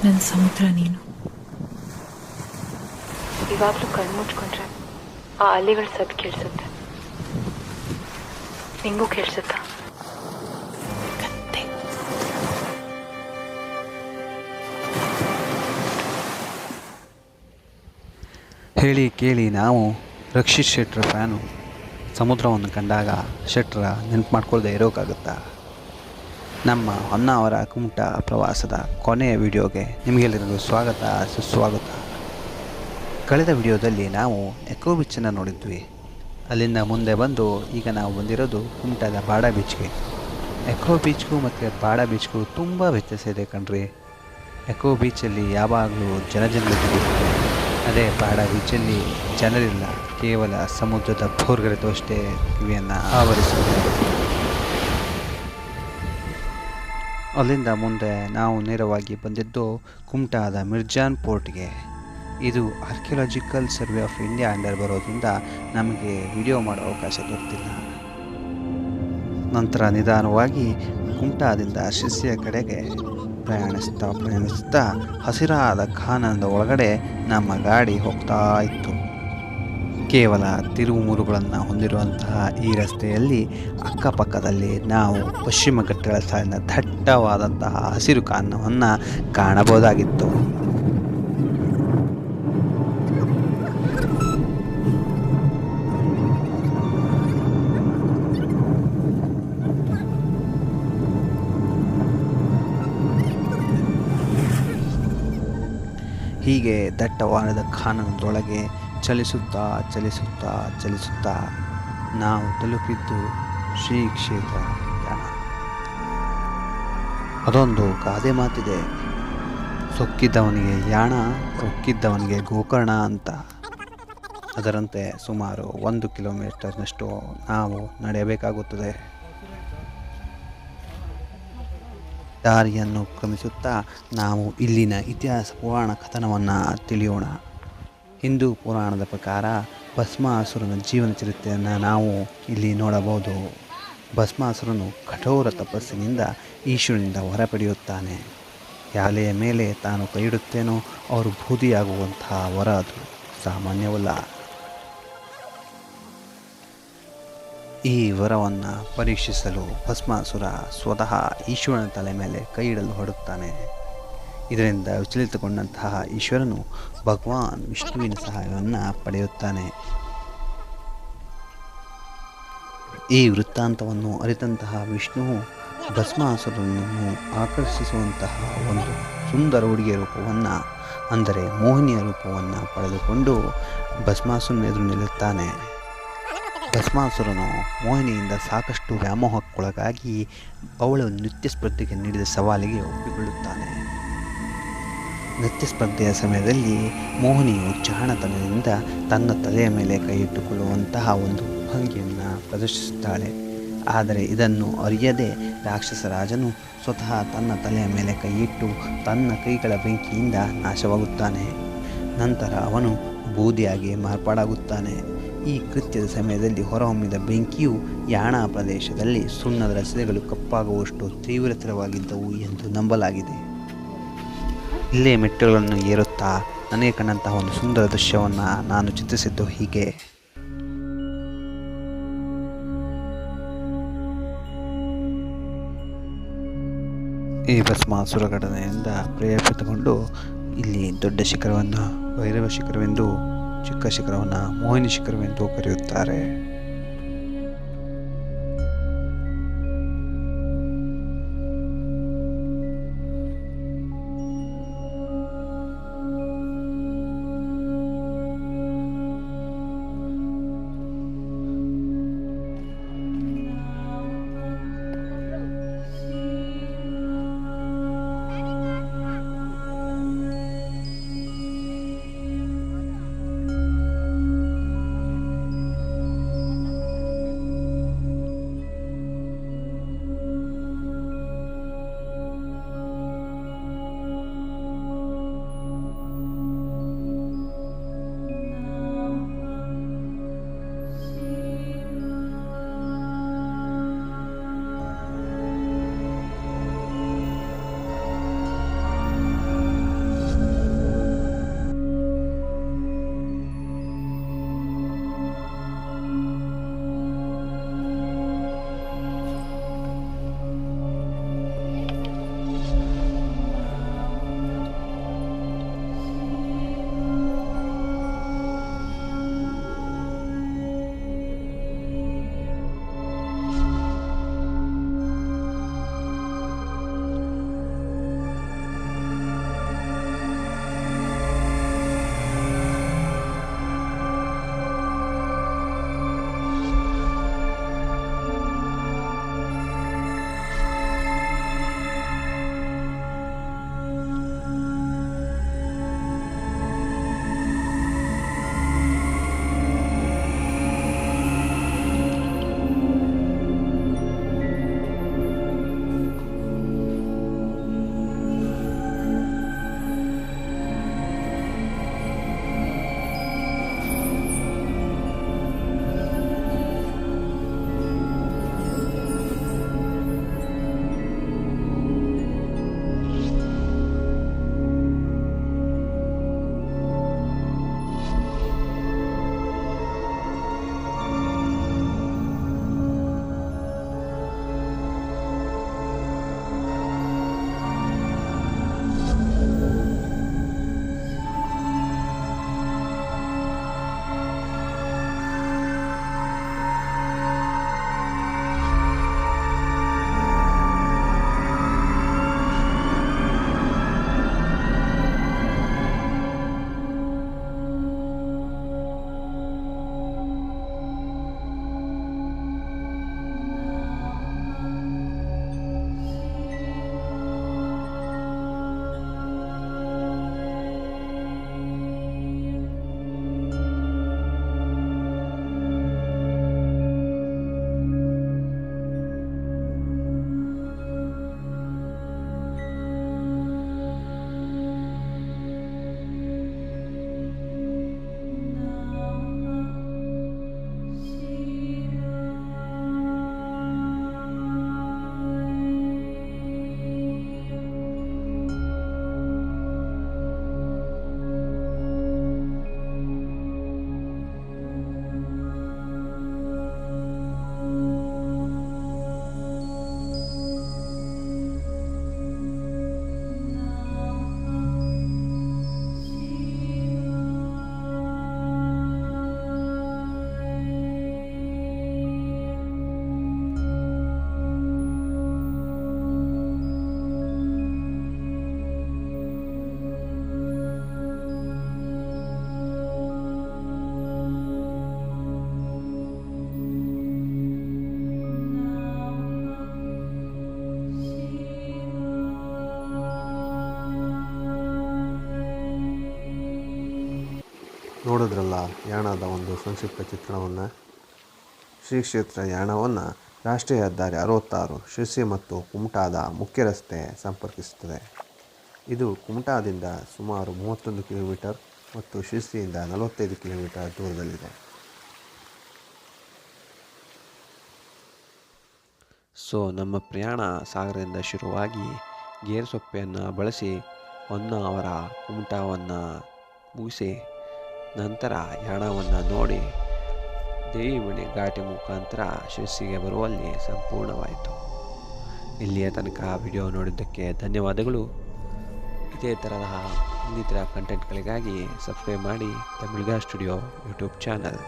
ನನ್ನ ಸಮುದ್ರ ನೀನು. ಇವಾಗಲೂ ಕಣ್ಮುಚ್ಕೊಂಡ್ರೆ ಆ ಅಲೆಗಳ ಸದ್ದು ಕೇಳಿಸುತ್ತೆ. ನಿಂಗೂ ಕೇಳಿಸುತ್ತಾ? ಕತ್ತೆ. ಹೇಳಿ ಕೇಳಿ ನಾವು ರಕ್ಷಿತ್ ಶೆಟ್ಟರ್ ಫ್ಯಾನು. ಸಮುದ್ರವನ್ನು ಕಂಡಾಗ ಶೆಟ್ಟರ ನೆನಪು ಮಾಡ್ಕೊಳ್ಳದೆ ಇರೋಕ್ಕಾಗುತ್ತಾ? ನಮ್ಮ ಹೊನ್ನಾವರ ಕುಮಟ ಪ್ರವಾಸದ ಕೊನೆಯ ವಿಡಿಯೋಗೆ ನಿಮಗೆಲ್ಲರಿಗೂ ಸ್ವಾಗತ ಸುಸ್ವಾಗತ. ಕಳೆದ ವಿಡಿಯೋದಲ್ಲಿ ನಾವು ಎಕೋ ಬೀಚನ್ನು ನೋಡಿದ್ವಿ. ಅಲ್ಲಿಂದ ಮುಂದೆ ಬಂದು ಈಗ ನಾವು ಬಂದಿರೋದು ಕುಮಟದ ಬಾಡ ಬೀಚ್ಗೆ. ಎಕೋ ಬೀಚ್ಗೂ ಮತ್ತು ಬಾಡ ಬೀಚ್ಗೂ ತುಂಬ ವ್ಯತ್ಯಾಸ ಇದೆ ಕಣ್ರಿ. ಎಕೋ ಬೀಚಲ್ಲಿ ಯಾವಾಗಲೂ ಜನಜಂಗುಳಿ, ಅದೇ ಬಾಡ ಬೀಚಲ್ಲಿ ಜನರಿಲ್ಲ, ಕೇವಲ ಸಮುದ್ರದ ಭೋರ್ಗರೆದು ಅಷ್ಟೇ ಕಿವಿಯನ್ನು ಆವರಿಸುತ್ತದೆ. ಅಲ್ಲಿಂದ ಮುಂದೆ ನಾವು ನೇರವಾಗಿ ಬಂದಿದ್ದು ಕುಮಟಾದ ಮಿರ್ಜಾನ್ ಪೋರ್ಟ್ಗೆ. ಇದು archaeological survey of India under ಬರೋದ್ರಿಂದ ನಮಗೆ ವಿಡಿಯೋ ಮಾಡೋ ಅವಕಾಶ ದೊರೆತಿಲ್ಲ. ನಂತರ ನಿಧಾನವಾಗಿ ಕುಮಟಾದಿಂದ ಶಿರ್ಸಿಯ ಕಡೆಗೆ ಪ್ರಯಾಣಿಸ್ತಾ ಹಸಿರಾದ ಕಾನನದ ಒಳಗಡೆ ನಮ್ಮ ಗಾಡಿ ಹೋಗ್ತಾ ಇತ್ತು. ಕೇವಲ ತಿರುವು ಮುರುಗಳನ್ನು ಹೊಂದಿರುವಂತಹ ಈ ರಸ್ತೆಯಲ್ಲಿ ಅಕ್ಕಪಕ್ಕದಲ್ಲಿ ನಾವು ಪಶ್ಚಿಮ ಘಟ್ಟಗಳ ಸಾಲಿನ ದಟ್ಟವಾದಂತಹ ಹಸಿರು ಕಾನನವನ್ನು ಕಾಣಬಹುದಾಗಿತ್ತು. ಹೀಗೆ ದಟ್ಟವಾದ ಕಾನನದೊಳಗೆ ಚಲಿಸುತ್ತಾ ಚಲಿಸುತ್ತಾ ಚಲಿಸುತ್ತಾ ನಾವು ತಲುಪಿದ್ದು ಶ್ರೀ ಕ್ಷೇತ್ರ ಯಾಣ. ಅದೊಂದು ಗಾದೆ ಮಾತಿದೆ, ಸೊಕ್ಕಿದ್ದವನಿಗೆ ಯಾಣ, ರೊಕ್ಕಿದ್ದವನಿಗೆ ಗೋಕರ್ಣ ಅಂತ. ಅದರಂತೆ ಸುಮಾರು 1 ಕಿಲೋಮೀಟರ್ನಷ್ಟು ನಾವು ನಡೆಯಬೇಕಾಗುತ್ತದೆ. ದಾರಿಯನ್ನು ಕ್ರಮಿಸುತ್ತಾ ನಾವು ಇಲ್ಲಿನ ಇತಿಹಾಸ ಪುರಾಣ ಕಥನವನ್ನು ತಿಳಿಯೋಣ. ಹಿಂದೂ ಪುರಾಣದ ಪ್ರಕಾರ ಭಸ್ಮಾಸುರನ ಜೀವನ ಚರಿತ್ರೆಯನ್ನು ನಾವು ಇಲ್ಲಿ ನೋಡಬಹುದು. ಭಸ್ಮಾಸುರನು ಕಠೋರ ತಪಸ್ಸಿನಿಂದ ಈಶ್ವರನಿಂದ ಹೊರ ಪಡೆಯುತ್ತಾನೆ. ಯಾಲೆಯ ಮೇಲೆ ತಾನು ಕೈಯಿಡುತ್ತೇನೋ ಅವರು ಬೂದಿಯಾಗುವಂತಹ ವರ ಅದು ಸಾಮಾನ್ಯವಲ್ಲ. ಈ ವರವನ್ನು ಪರೀಕ್ಷಿಸಲು ಭಸ್ಮಾಸುರ ಸ್ವತಃ ಈಶ್ವರನ ತಲೆ ಮೇಲೆ ಕೈ ಇಡಲು ಹೊರಡುತ್ತಾನೆ. ಇದರಿಂದ ವಿಚಲಿತಗೊಂಡಂತಹ ಈಶ್ವರನು ಭಗವಾನ್ ವಿಷ್ಣುವಿನ ಸಹಾಯವನ್ನು ಪಡೆಯುತ್ತಾನೆ. ಈ ವೃತ್ತಾಂತವನ್ನು ಅರಿತಂತಹ ವಿಷ್ಣುವು ಭಸ್ಮಾಸುರನನ್ನು ಆಕರ್ಷಿಸುವಂತಹ ಒಂದು ಸುಂದರ ಹುಡುಗಿಯ ರೂಪವನ್ನು, ಅಂದರೆ ಮೋಹಿನಿಯ ರೂಪವನ್ನು ಪಡೆದುಕೊಂಡು ಭಸ್ಮಾಸುರನ ಎದುರು ನಿಲ್ಲುತ್ತಾನೆ. ಭಸ್ಮಾಸುರನು ಮೋಹಿನಿಯಿಂದ ಸಾಕಷ್ಟು ವ್ಯಾಮೋಹಕ್ಕೊಳಗಾಗಿ ಅವಳು ನೃತ್ಯ ಸ್ಪರ್ಧೆಗೆ ನೀಡಿದ ಸವಾಲಿಗೆ ಒಪ್ಪಿಕೊಳ್ಳುತ್ತಾನೆ. ನೃತ್ಯ ಸ್ಪರ್ಧೆಯ ಸಮಯದಲ್ಲಿ ಮೋಹಿನಿಯು ಜಾಣತನದಿಂದ ತನ್ನ ತಲೆಯ ಮೇಲೆ ಕೈ ಇಟ್ಟುಕೊಳ್ಳುವಂತಹ ಒಂದು ಭಂಗಿಯನ್ನು ಪ್ರದರ್ಶಿಸುತ್ತಾಳೆ. ಆದರೆ ಇದನ್ನು ಅರಿಯದೆ ರಾಕ್ಷಸ ರಾಜನು ಸ್ವತಃ ತನ್ನ ತಲೆಯ ಮೇಲೆ ಕೈಯಿಟ್ಟು ತನ್ನ ಕೈಗಳ ಬೆಂಕಿಯಿಂದ ನಾಶವಾಗುತ್ತಾನೆ. ನಂತರ ಅವನು ಬೂದಿಯಾಗಿ ಮಾರ್ಪಾಡಾಗುತ್ತಾನೆ. ಈ ಕೃತ್ಯದ ಸಮಯದಲ್ಲಿ ಹೊರಹೊಮ್ಮಿದ ಬೆಂಕಿಯು ಯಾಣ ಪ್ರದೇಶದಲ್ಲಿ ಸುಣ್ಣದ ರಸೆಗಳು ಕಪ್ಪಾಗುವಷ್ಟು ತೀವ್ರತರವಾಗಿದ್ದವು ಎಂದು ನಂಬಲಾಗಿದೆ. ಇಲ್ಲೇ ಮೆಟ್ಟುಗಳನ್ನು ಏರುತ್ತಾ ನನಗೆ ಕಂಡಂತಹ ಒಂದು ಸುಂದರ ದೃಶ್ಯವನ್ನು ನಾನು ಚಿತ್ರಿಸಿದ್ದು ಹೀಗೆ. ಈ ಭಸ್ಮಾಸುರ ಘಟನೆಯಿಂದ ಪ್ರೇರೇಪಿತಗೊಂಡು ಇಲ್ಲಿ ದೊಡ್ಡ ಶಿಖರವನ್ನು ಭೈರವ ಶಿಖರವೆಂದು, ಚಿಕ್ಕ ಶಿಖರವನ್ನು ಮೋಹಿನಿ ಶಿಖರವೆಂದು ಕರೆಯುತ್ತಾರೆ. ನೋಡಿದ್ರಲ್ಲ ಯಾಣದ ಒಂದು ಸಂಕ್ಷಿಪ್ತ ಚಿತ್ರಣವನ್ನು. ಶ್ರೀ ಕ್ಷೇತ್ರ ಯಾಣವನ್ನು ರಾಷ್ಟ್ರೀಯ ಹೆದ್ದಾರಿ 66 ಶಿರಸಿ ಮತ್ತು ಕುಮಟಾದ ಮುಖ್ಯ ರಸ್ತೆ ಸಂಪರ್ಕಿಸುತ್ತದೆ. ಇದು ಕುಮಟಾದಿಂದ ಸುಮಾರು 31 ಕಿಲೋಮೀಟರ್ ಮತ್ತು ಶಿರಸಿಯಿಂದ 45 ಕಿಲೋಮೀಟರ್ ದೂರದಲ್ಲಿದೆ. ನಮ್ಮ ಪ್ರಯಾಣ ಸಾಗರದಿಂದ ಶುರುವಾಗಿ ಗೇರುಸೊಪ್ಪೆಯನ್ನು ಬಳಸಿ ಹೊನ್ನಾವರ ಕುಮಟಾವನ್ನು ಮುಗಿಸಿ ನಂತರ ಯಾಣವನ್ನು ನೋಡಿ ದೇವಿಮಣಿ ಘಾಟಿ ಮುಖಾಂತರ ಶಿರಸಿಗೆ ಬರುವಲ್ಲಿ ಸಂಪೂರ್ಣವಾಯಿತು. ಇಲ್ಲಿಯ ತನಕ ವಿಡಿಯೋ ನೋಡಿದ್ದಕ್ಕೆ ಧನ್ಯವಾದಗಳು. ಇದೇ ತರಹ ಇನ್ನಿತರ ಕಂಟೆಂಟ್ಗಳಿಗಾಗಿ ಸಬ್ಸ್ಕ್ರೈಬ್ ಮಾಡಿ ತಮಿಳ್ಗ ಸ್ಟುಡಿಯೋ ಯೂಟ್ಯೂಬ್ ಚಾನಲ್.